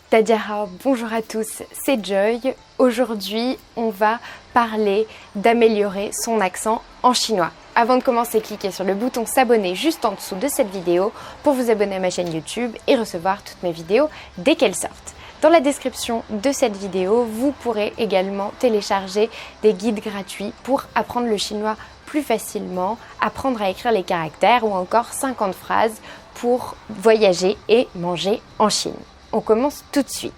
Tadjahao, bonjour à tous, c'est Joy. Aujourd'hui, on va parler d'améliorer son accent en chinois. Avant de commencer, cliquez sur le bouton s'abonner juste en dessous de cette vidéo pour vous abonner à ma chaîne YouTube et recevoir toutes mes vidéos dès qu'elles sortent. Dans la description de cette vidéo, vous pourrez également télécharger des guides gratuits pour apprendre le chinois plus facilement, apprendre à écrire les caractères ou encore 50 phrases pour voyager et manger en Chine. On commence tout de suite.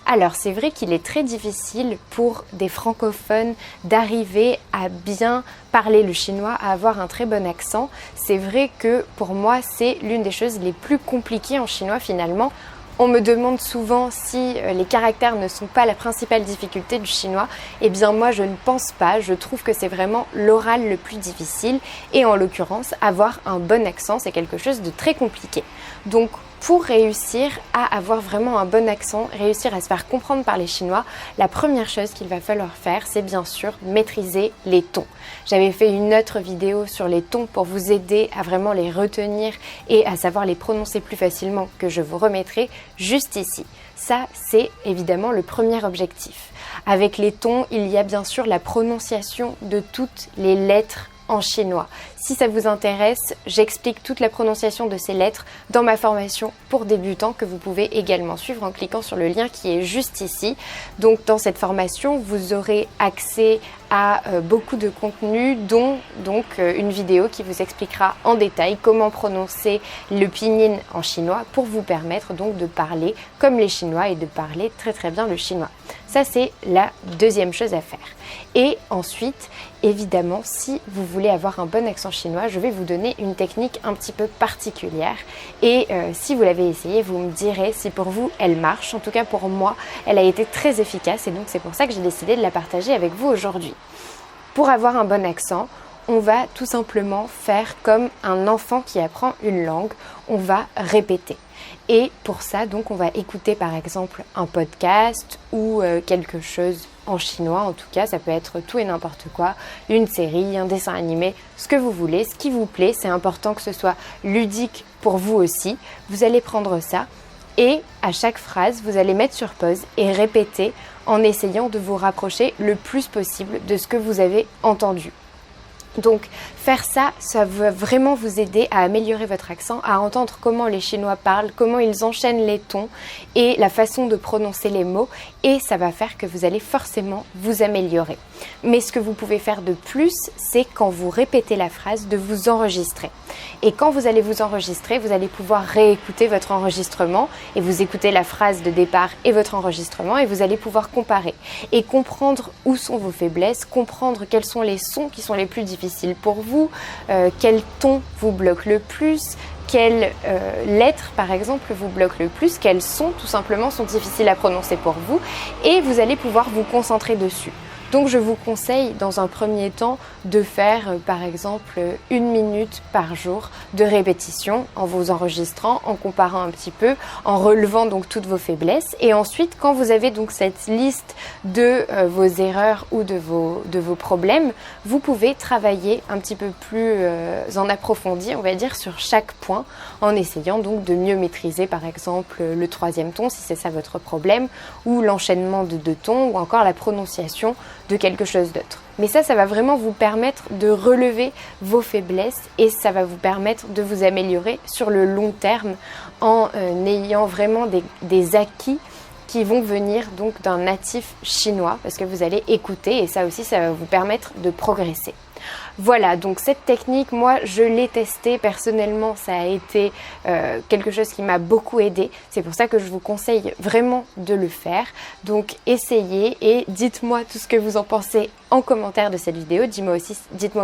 Alors c'est vrai qu'il est très difficile pour des francophones d'arriver à bien parler le chinois, à avoir un très bon accent. C'est vrai que pour moi c'est l'une des choses les plus compliquées en chinois finalement. On me demande souvent si les caractères ne sont pas la principale difficulté du chinois. Eh bien moi je ne pense pas, je trouve que c'est vraiment l'oral le plus difficile et en l'occurrence avoir un bon accent c'est quelque chose de très compliqué. Donc pour réussir à avoir vraiment un bon accent, réussir à se faire comprendre par les Chinois, la première chose qu'il va falloir faire, c'est bien sûr maîtriser les tons. J'avais fait une autre vidéo sur les tons pour vous aider à vraiment les retenir et à savoir les prononcer plus facilement que je vous remettrai juste ici. Ça, c'est évidemment le premier objectif. Avec les tons, il y a bien sûr la prononciation de toutes les lettres en chinois. Si ça vous intéresse, j'explique toute la prononciation de ces lettres dans ma formation pour débutants que vous pouvez également suivre en cliquant sur le lien qui est juste ici. Donc dans cette formation, vous aurez accès à beaucoup de contenu, dont donc une vidéo qui vous expliquera en détail comment prononcer le pinyin en chinois pour vous permettre donc de parler comme les Chinois et de parler très très bien le chinois. Ça c'est la deuxième chose à faire. Et ensuite, évidemment, si vous voulez avoir un bon accent chinois, je vais vous donner une technique un petit peu particulière et si vous l'avez essayée, vous me direz si pour vous elle marche. En tout cas pour moi, elle a été très efficace et donc c'est pour ça que j'ai décidé de la partager avec vous aujourd'hui. Pour avoir un bon accent, on va tout simplement faire comme un enfant qui apprend une langue, on va répéter. Et pour ça, donc, on va écouter par exemple un podcast ou quelque chose en chinois. En tout cas, ça peut être tout et n'importe quoi, une série, un dessin animé, ce que vous voulez, ce qui vous plaît. C'est important que ce soit ludique pour vous aussi. Vous allez prendre ça et à chaque phrase, vous allez mettre sur pause et répéter en essayant de vous rapprocher le plus possible de ce que vous avez entendu. Donc faire ça, ça va vraiment vous aider à améliorer votre accent, à entendre comment les Chinois parlent, comment ils enchaînent les tons et la façon de prononcer les mots et ça va faire que vous allez forcément vous améliorer. Mais ce que vous pouvez faire de plus, c'est quand vous répétez la phrase, de vous enregistrer. Et quand vous allez vous enregistrer, vous allez pouvoir réécouter votre enregistrement et vous écoutez la phrase de départ et votre enregistrement et vous allez pouvoir comparer et comprendre où sont vos faiblesses, comprendre quels sont les sons qui sont les plus difficiles pour vous, quel ton vous bloque le plus, quelles lettres par exemple vous bloquent le plus, quels sons tout simplement sont difficiles à prononcer pour vous et vous allez pouvoir vous concentrer dessus. Donc je vous conseille dans un premier temps de faire par exemple 1 minute par jour de répétition en vous enregistrant, en comparant un petit peu, en relevant donc toutes vos faiblesses et ensuite quand vous avez donc cette liste de vos erreurs ou de vos problèmes, vous pouvez travailler un petit peu plus en approfondi on va dire sur chaque point en essayant donc de mieux maîtriser par exemple le 3e ton si c'est ça votre problème ou l'enchaînement de 2 tons ou encore la prononciation de quelque chose d'autre. Mais ça va vraiment vous permettre de relever vos faiblesses et ça va vous permettre de vous améliorer sur le long terme en ayant vraiment des acquis qui vont venir donc d'un natif chinois parce que vous allez écouter et ça aussi ça va vous permettre de progresser. Voilà, donc cette technique, moi je l'ai testée personnellement, ça a été quelque chose qui m'a beaucoup aidé. C'est pour ça que je vous conseille vraiment de le faire. Donc essayez et dites-moi tout ce que vous en pensez en commentaire de cette vidéo. Dites-moi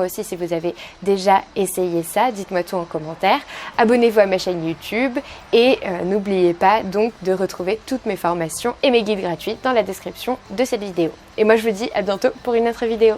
aussi si vous avez déjà essayé ça, dites-moi tout en commentaire. Abonnez-vous à ma chaîne YouTube et n'oubliez pas donc de retrouver toutes mes formations et mes guides gratuits dans la description de cette vidéo. Et moi je vous dis à bientôt pour une autre vidéo.